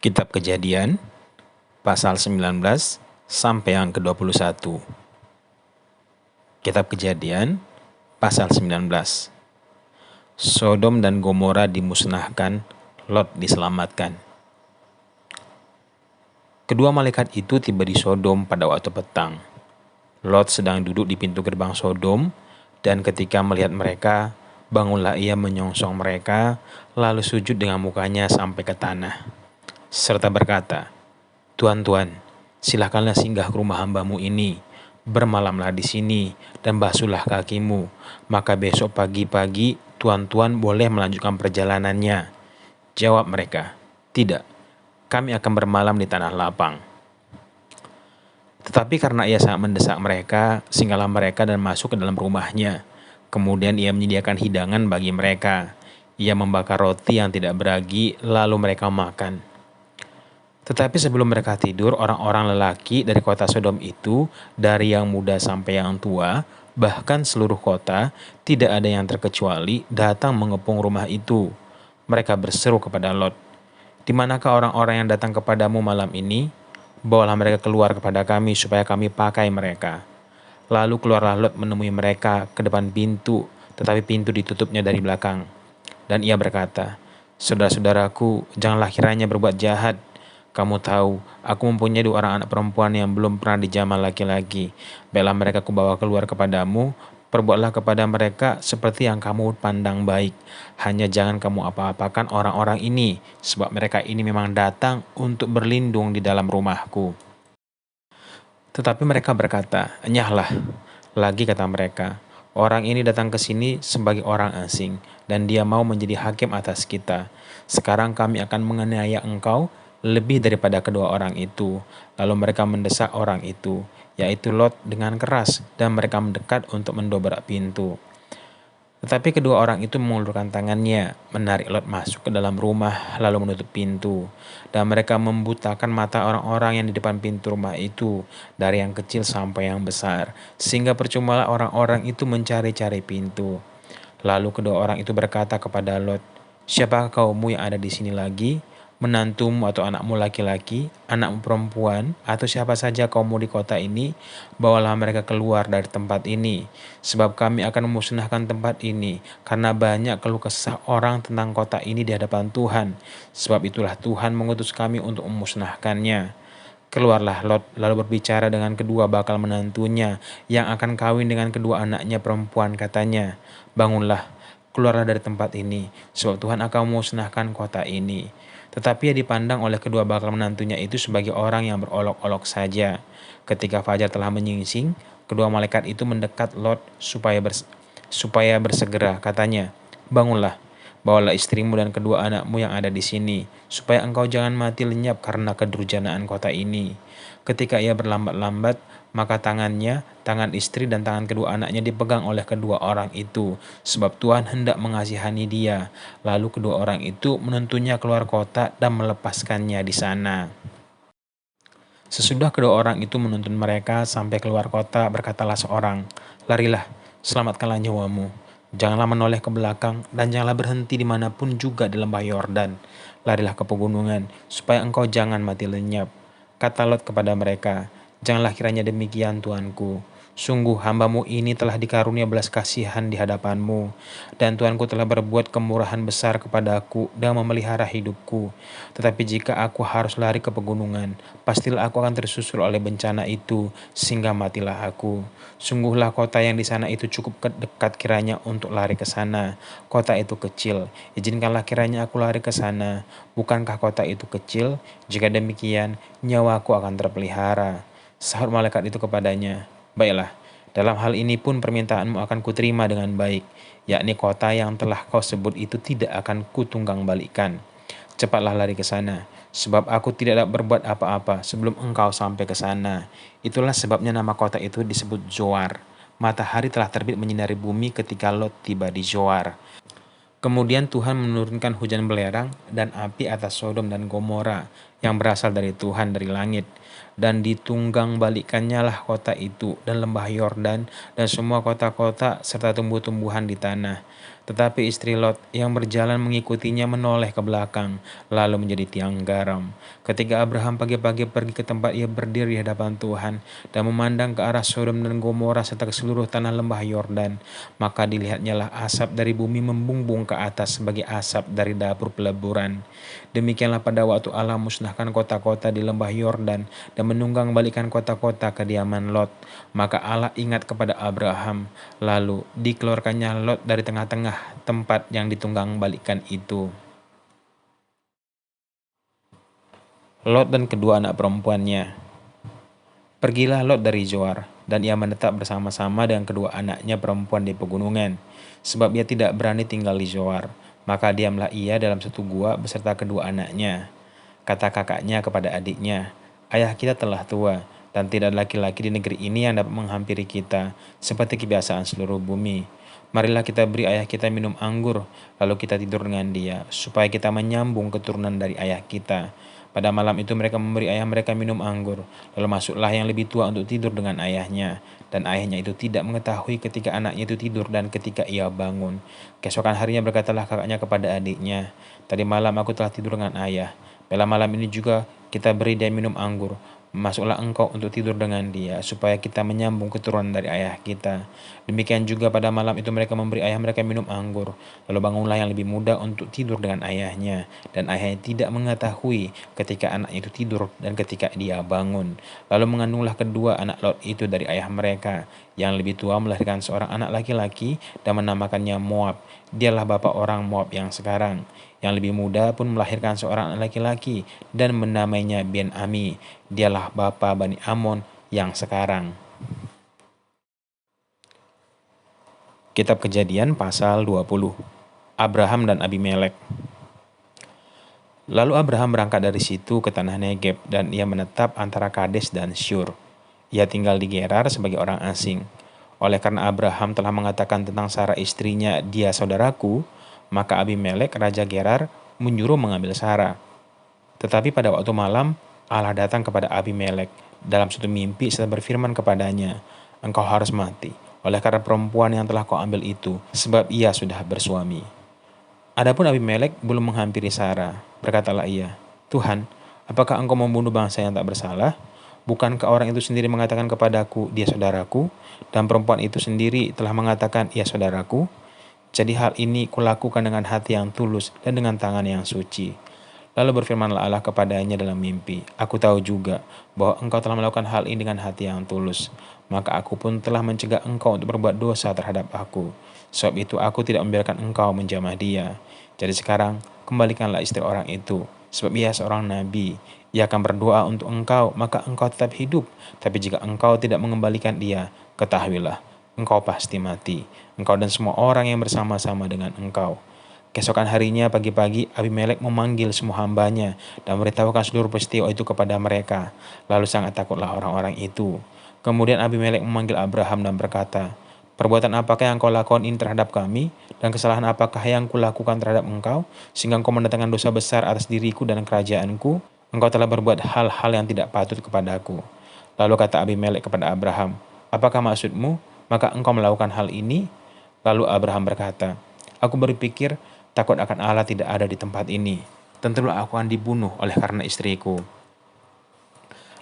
Kitab Kejadian, pasal 19 sampai yang ke-21. Kitab Kejadian, pasal 19. Sodom dan Gomora dimusnahkan, Lot diselamatkan. Kedua malaikat itu tiba di Sodom pada waktu petang. Lot sedang duduk di pintu gerbang Sodom, dan ketika melihat mereka, bangunlah ia menyongsong mereka, lalu sujud dengan mukanya sampai ke tanah, serta berkata, "Tuan-tuan, silakanlah singgah ke rumah hambamu ini, bermalamlah di sini, dan basuhlah kakimu, maka besok pagi-pagi tuan-tuan boleh melanjutkan perjalanannya." Jawab mereka, "Tidak, kami akan bermalam di tanah lapang." Tetapi karena ia sangat mendesak mereka, singgahlah mereka dan masuk ke dalam rumahnya. Kemudian ia menyediakan hidangan bagi mereka. Ia membakar roti yang tidak beragi, lalu mereka makan. Tetapi sebelum mereka tidur, orang-orang lelaki dari kota Sodom itu, dari yang muda sampai yang tua, bahkan seluruh kota, tidak ada yang terkecuali, datang mengepung rumah itu. Mereka berseru kepada Lot, "Di manakah orang-orang yang datang kepadamu malam ini? Bawalah mereka keluar kepada kami supaya kami pakai mereka." Lalu keluarlah Lot menemui mereka ke depan pintu, tetapi pintu ditutupnya dari belakang. Dan ia berkata, "Saudara-saudaraku, janganlah kiranya berbuat jahat. Kamu tahu, aku mempunyai 2 orang anak perempuan yang belum pernah dijamah laki-laki. Baiklah mereka kubawa keluar kepadamu, perbuatlah kepada mereka seperti yang kamu pandang baik. Hanya jangan kamu apa-apakan orang-orang ini, sebab mereka ini memang datang untuk berlindung di dalam rumahku." Tetapi mereka berkata, "Enyahlah." Lagi kata mereka, "Orang ini datang ke sini sebagai orang asing, dan dia mau menjadi hakim atas kita. Sekarang kami akan menganiaya engkau lebih daripada kedua orang itu." Lalu mereka mendesak orang itu, yaitu Lot, dengan keras, dan mereka mendekat untuk mendobrak pintu. Tetapi kedua orang itu mengulurkan tangannya, menarik Lot masuk ke dalam rumah, lalu menutup pintu. Dan mereka membutakan mata orang-orang yang di depan pintu rumah itu, dari yang kecil sampai yang besar, sehingga percumalah orang-orang itu mencari-cari pintu. Lalu kedua orang itu berkata kepada Lot, "Siapakah kaummu yang ada di sini lagi? Menantumu atau anakmu laki-laki, anakmu perempuan, atau siapa saja kaummu di kota ini? Bawalah mereka keluar dari tempat ini, sebab kami akan memusnahkan tempat ini, karena banyak keluh kesah orang tentang kota ini di hadapan Tuhan. Sebab itulah Tuhan mengutus kami untuk memusnahkannya." Keluarlah Lot lalu berbicara dengan kedua bakal menantunya yang akan kawin dengan kedua anaknya perempuan, katanya, "Bangunlah, keluarlah dari tempat ini, sebab Tuhan akan memusnahkan kota ini." Tetapi ia dipandang oleh kedua bakal menantunya itu sebagai orang yang berolok-olok saja. Ketika fajar telah menyingsing, kedua malaikat itu mendekat Lot supaya bersegera, katanya, "Bangunlah, bawalah istrimu dan kedua anakmu yang ada di sini, supaya engkau jangan mati lenyap karena kedurjanaan kota ini." Ketika ia berlambat-lambat, maka tangan istri dan tangan kedua anaknya dipegang oleh kedua orang itu, sebab Tuhan hendak mengasihani dia. Lalu kedua orang itu menuntunnya keluar kota dan melepaskannya di sana. Sesudah kedua orang itu menuntun mereka sampai keluar kota, berkatalah seorang, "Larilah, selamatkanlah nyawamu. Janganlah menoleh ke belakang, dan janganlah berhenti dimanapun juga di lembah Yordan. Larilah ke pegunungan, supaya engkau jangan mati lenyap." Kata Lot kepada mereka, "Janganlah kiranya demikian, tuanku. Sungguh hambamu ini telah dikarunia belas kasihan di hadapanmu, dan tuanku telah berbuat kemurahan besar kepadaku dan memelihara hidupku. Tetapi jika aku harus lari ke pegunungan, pastilah aku akan tersusul oleh bencana itu, sehingga matilah aku. Sungguhlah kota yang di sana itu cukup dekat kiranya untuk lari ke sana. Kota itu kecil, izinkanlah kiranya aku lari ke sana. Bukankah kota itu kecil? Jika demikian, nyawaku akan terpelihara." Sahut malaikat itu kepadanya, "Baiklah, dalam hal ini pun permintaanmu akan kuterima dengan baik, yakni kota yang telah kau sebut itu tidak akan kutunggang balikan. Cepatlah lari ke sana, sebab aku tidak dapat berbuat apa-apa sebelum engkau sampai ke sana." Itulah sebabnya nama kota itu disebut Zoar. Matahari telah terbit menyinari bumi ketika Lot tiba di Zoar. Kemudian Tuhan menurunkan hujan belerang dan api atas Sodom dan Gomora yang berasal dari Tuhan dari langit. Dan ditunggang balikannya lah kota itu dan lembah Yordan dan semua kota-kota serta tumbuh-tumbuhan di tanah. Tetapi istri Lot yang berjalan mengikutinya menoleh ke belakang, lalu menjadi tiang garam. Ketika Abraham pagi-pagi pergi ke tempat ia berdiri di hadapan Tuhan dan memandang ke arah Sodom dan Gomora serta ke seluruh tanah lembah Yordan, maka dilihatnyalah asap dari bumi membumbung ke atas sebagai asap dari dapur peleburan. Demikianlah pada waktu Allah musnahkan kota-kota di lembah Yordan dan menunggang balikan kota-kota kediaman Lot. Maka Allah ingat kepada Abraham, lalu dikeluarkannya Lot dari tengah-tengah tempat yang ditunggang balikan itu. Lot dan kedua anak perempuannya. Pergilah Lot dari Zoar, dan ia menetap bersama-sama dengan kedua anaknya perempuan di pegunungan, sebab ia tidak berani tinggal di Zoar. Maka diamlah ia dalam satu gua beserta kedua anaknya. Kata kakaknya kepada adiknya, "Ayah kita telah tua, dan tidak ada laki-laki di negeri ini yang dapat menghampiri kita, seperti kebiasaan seluruh bumi. Marilah kita beri ayah kita minum anggur, lalu kita tidur dengan dia, supaya kita menyambung keturunan dari ayah kita." Pada malam itu mereka memberi ayah mereka minum anggur, lalu masuklah yang lebih tua untuk tidur dengan ayahnya. Dan ayahnya itu tidak mengetahui ketika anaknya itu tidur dan ketika ia bangun. Keesokan harinya berkatalah kakaknya kepada adiknya, "Tadi malam aku telah tidur dengan ayah. Pada malam ini juga kita beri dia minum anggur. Masuklah engkau untuk tidur dengan dia, supaya kita menyambung keturunan dari ayah kita." Demikian juga pada malam itu mereka memberi ayah mereka minum anggur. Lalu bangunlah yang lebih muda untuk tidur dengan ayahnya. Dan ayahnya tidak mengetahui ketika anak itu tidur dan ketika dia bangun. Lalu mengandunglah kedua anak Lot itu dari ayah mereka. Yang lebih tua melahirkan seorang anak laki-laki dan menamakannya Moab. Dialah bapa orang Moab yang sekarang. Yang lebih muda pun melahirkan seorang anak laki-laki dan menamainya Ben-Ami. Dialah bapa Bani Amon yang sekarang. Kitab Kejadian pasal 20. Abraham dan Abimelek. Lalu Abraham berangkat dari situ ke tanah Negeb dan ia menetap antara Kades dan Syur. Ia tinggal di Gerar sebagai orang asing. Oleh karena Abraham telah mengatakan tentang Sarah istrinya, "Dia saudaraku," maka Abimelek raja Gerar menyuruh mengambil Sarah. Tetapi pada waktu malam, Allah datang kepada Abimelek dalam suatu mimpi serta berfirman kepadanya, "Engkau harus mati oleh karena perempuan yang telah kau ambil itu, sebab ia sudah bersuami." Adapun Abimelek belum menghampiri Sarah. Berkatalah ia, "Tuhan, apakah engkau membunuh bangsa yang tak bersalah? Bukankah orang itu sendiri mengatakan kepadaku, dia saudaraku, dan perempuan itu sendiri telah mengatakan, ia saudaraku? Jadi hal ini kulakukan dengan hati yang tulus dan dengan tangan yang suci." Lalu berfirmanlah Allah kepadanya dalam mimpi, "Aku tahu juga bahwa engkau telah melakukan hal ini dengan hati yang tulus. Maka aku pun telah mencegah engkau untuk berbuat dosa terhadap aku. Sebab itu aku tidak membiarkan engkau menjamah dia. Jadi sekarang kembalikanlah istri orang itu, sebab ia seorang nabi. Ia akan berdoa untuk engkau, maka engkau tetap hidup. Tapi jika engkau tidak mengembalikan dia, ketahuilah, engkau pasti mati, engkau dan semua orang yang bersama-sama dengan engkau." Keesokan harinya pagi-pagi Abimelek memanggil semua hambanya dan memberitahukan seluruh peristiwa itu kepada mereka. Lalu sangat takutlah orang-orang itu. Kemudian Abimelek memanggil Abraham dan berkata, "Perbuatan apakah yang kau lakukan ini terhadap kami? Dan kesalahan apakah yang kulakukan terhadap engkau? Sehingga engkau mendatangkan dosa besar atas diriku dan kerajaanku? Engkau telah berbuat hal-hal yang tidak patut kepadaku." Lalu kata Abimelek kepada Abraham, "Apakah maksudmu? Maka engkau melakukan hal ini?" Lalu Abraham berkata, "Aku berpikir takut akan Allah tidak ada di tempat ini. Tentulah aku akan dibunuh oleh karena istriku.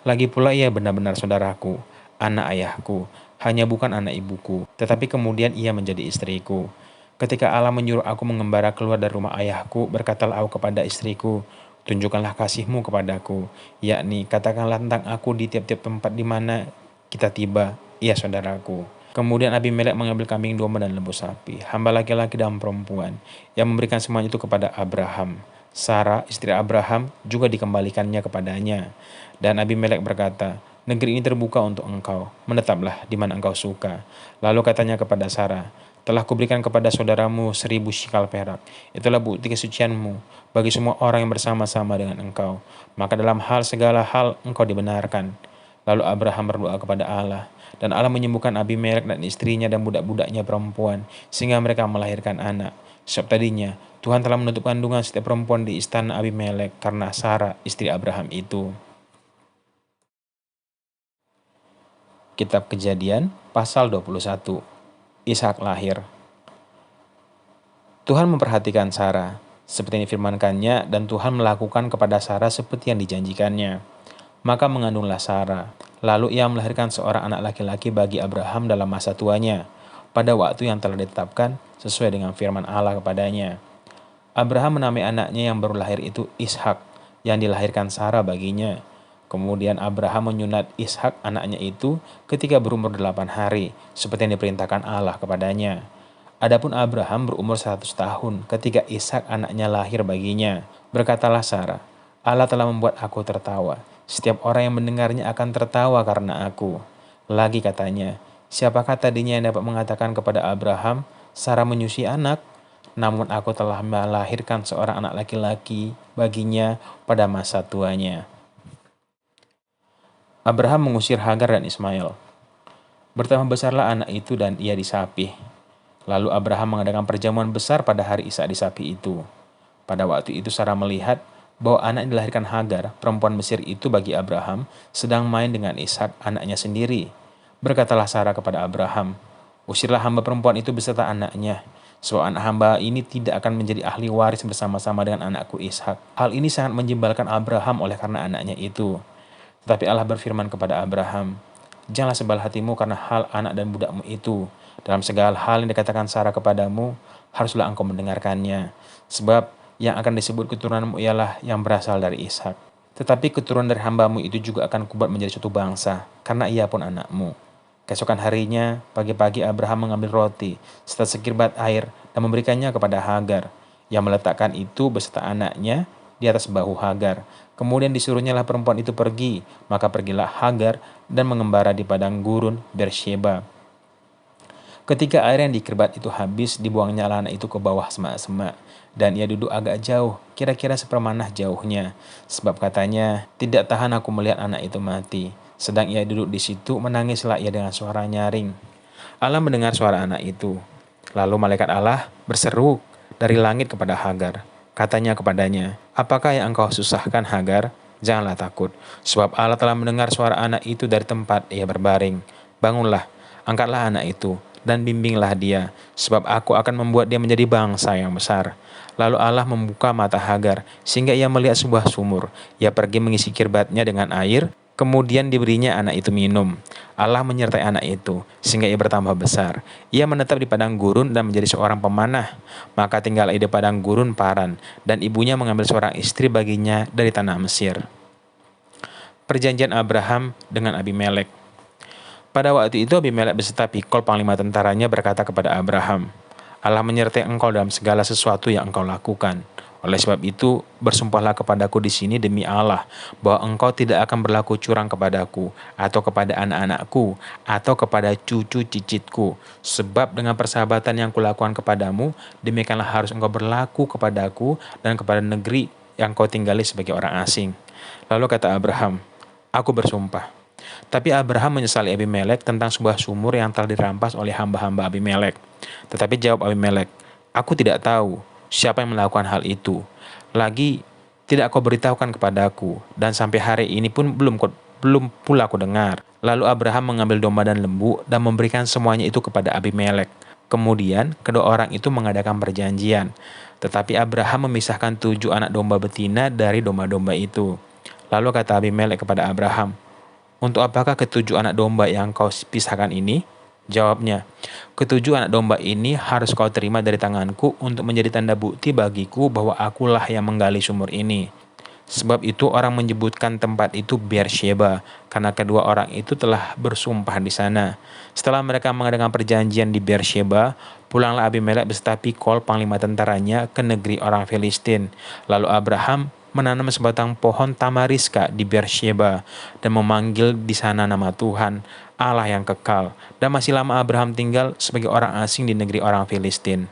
Lagi pula ia benar-benar saudaraku, anak ayahku, hanya bukan anak ibuku, tetapi kemudian ia menjadi istriku. Ketika Allah menyuruh aku mengembara keluar dari rumah ayahku, berkatalah aku kepada istriku, tunjukkanlah kasihmu kepadaku, yakni katakanlah tentang aku di tiap-tiap tempat di mana kita tiba, ia saudaraku." Kemudian Abimelek mengambil kambing domba dan lembu sapi, hamba laki-laki dan perempuan, yang memberikan semuanya itu kepada Abraham. Sarah, istri Abraham, juga dikembalikannya kepadanya. Dan Abimelek berkata, "Negeri ini terbuka untuk engkau, menetaplah di mana engkau suka." Lalu katanya kepada Sarah, "Telah kuberikan kepada saudaramu 1.000 shikal perak. Itulah bukti kesucianmu bagi semua orang yang bersama-sama dengan engkau. Maka dalam segala hal engkau dibenarkan." Lalu Abraham berdoa kepada Allah, dan Allah menyembuhkan Abimelek dan istrinya dan budak-budaknya perempuan, sehingga mereka melahirkan anak. Sebab tadinya Tuhan telah menutup kandungan setiap perempuan di istana Abimelek karena Sarah, istri Abraham itu. Kitab Kejadian pasal 21. Ishak lahir. Tuhan memperhatikan Sarah, seperti yang difirmankannya, dan Tuhan melakukan kepada Sarah seperti yang dijanjikannya. Maka mengandunglah Sarah. Lalu ia melahirkan seorang anak laki-laki bagi Abraham dalam masa tuanya, pada waktu yang telah ditetapkan sesuai dengan firman Allah kepadanya. Abraham menamai anaknya yang baru lahir itu Ishak, yang dilahirkan Sarah baginya. Kemudian Abraham menyunat Ishak anaknya itu ketika berumur 8 hari, seperti yang diperintahkan Allah kepadanya. Adapun Abraham berumur 100 tahun ketika Ishak anaknya lahir baginya. Berkatalah Sarah, Allah telah membuat aku tertawa. Setiap orang yang mendengarnya akan tertawa karena aku. Lagi katanya, siapakah tadinya yang dapat mengatakan kepada Abraham, Sarah menyusui anak? Namun aku telah melahirkan seorang anak laki-laki baginya pada masa tuanya. Abraham mengusir Hagar dan Ismail. Bertambah besarlah anak itu dan ia disapih. Lalu Abraham mengadakan perjamuan besar pada hari Ishak disapih itu. Pada waktu itu Sarah melihat bahwa anak yang dilahirkan Hagar, perempuan Mesir itu bagi Abraham, sedang main dengan Ishak anaknya sendiri. Berkatalah Sarah kepada Abraham, usirlah hamba perempuan itu beserta anaknya, sebab anak hamba ini tidak akan menjadi ahli waris bersama-sama dengan anakku Ishak. Hal ini sangat menjebalkan Abraham oleh karena anaknya itu. Tetapi Allah berfirman kepada Abraham, janganlah sebal hatimu karena hal anak dan budakmu itu. Dalam segala hal yang dikatakan Sarah kepadamu, haruslah engkau mendengarkannya. Sebab yang akan disebut keturunanmu ialah yang berasal dari Ishak. Tetapi keturunan dari hambamu itu juga akan kubuat menjadi suatu bangsa, karena ia pun anakmu. Keesokan harinya, pagi-pagi Abraham mengambil roti, serta sekirbat air, dan memberikannya kepada Hagar. Yang meletakkan itu beserta anaknya di atas bahu Hagar. Kemudian disuruhnyalah perempuan itu pergi, maka pergilah Hagar dan mengembara di padang gurun Beersheba. Ketika air yang dikirbat itu habis, dibuangnya anak itu ke bawah semak-semak, dan ia duduk agak jauh, kira-kira sepermanah jauhnya, sebab katanya, tidak tahan aku melihat anak itu mati. Sedang ia duduk di situ, menangislah ia dengan suara nyaring. Allah mendengar suara anak itu. Lalu malaikat Allah berseru dari langit kepada Hagar. Katanya kepadanya, apakah yang engkau susahkan Hagar? Janganlah takut, sebab Allah telah mendengar suara anak itu dari tempat ia berbaring. Bangunlah, angkatlah anak itu, dan bimbinglah dia, sebab aku akan membuat dia menjadi bangsa yang besar. Lalu Allah membuka mata Hagar, sehingga ia melihat sebuah sumur. Ia pergi mengisi kirbatnya dengan air, kemudian diberinya anak itu minum. Allah menyertai anak itu, sehingga ia bertambah besar. Ia menetap di padang gurun dan menjadi seorang pemanah. Maka tinggallah ia di padang gurun Paran, dan ibunya mengambil seorang istri baginya dari tanah Mesir. Perjanjian Abraham dengan Abimelek. Pada waktu itu Abimelek beserta Pikol panglima tentaranya berkata kepada Abraham, Allah menyertai engkau dalam segala sesuatu yang engkau lakukan. Oleh sebab itu, bersumpahlah kepadaku di sini demi Allah, bahwa engkau tidak akan berlaku curang kepadaku, atau kepada anak-anakku, atau kepada cucu cicitku. Sebab dengan persahabatan yang kulakukan kepadamu, demikianlah harus engkau berlaku kepadaku dan kepada negeri yang kau tinggali sebagai orang asing. Lalu kata Abraham, aku bersumpah. Tapi Abraham menyesali Abimelek tentang sebuah sumur yang telah dirampas oleh hamba-hamba Abimelek. Tetapi jawab Abimelek, aku tidak tahu siapa yang melakukan hal itu. Lagi, tidak kau beritahukan kepadaku, dan sampai hari ini pun belum pula aku dengar. Lalu Abraham mengambil domba dan lembu dan memberikan semuanya itu kepada Abimelek. Kemudian, kedua orang itu mengadakan perjanjian. Tetapi Abraham memisahkan 7 anak domba betina dari domba-domba itu. Lalu kata Abimelek kepada Abraham, untuk apakah 7 anak domba yang kau pisahkan ini? Jawabnya, 7 anak domba ini harus kau terima dari tanganku untuk menjadi tanda bukti bagiku bahwa akulah yang menggali sumur ini. Sebab itu orang menyebutkan tempat itu Beersheba, karena kedua orang itu telah bersumpah di sana. Setelah mereka mengadakan perjanjian di Beersheba, pulanglah Abimelek beserta Pikol panglima tentaranya ke negeri orang Filistin. Lalu Abraham menanam sebatang pohon tamariska di Beersheba dan memanggil di sana nama Tuhan, Allah yang kekal. Dan masih lama Abraham tinggal sebagai orang asing di negeri orang Filistin.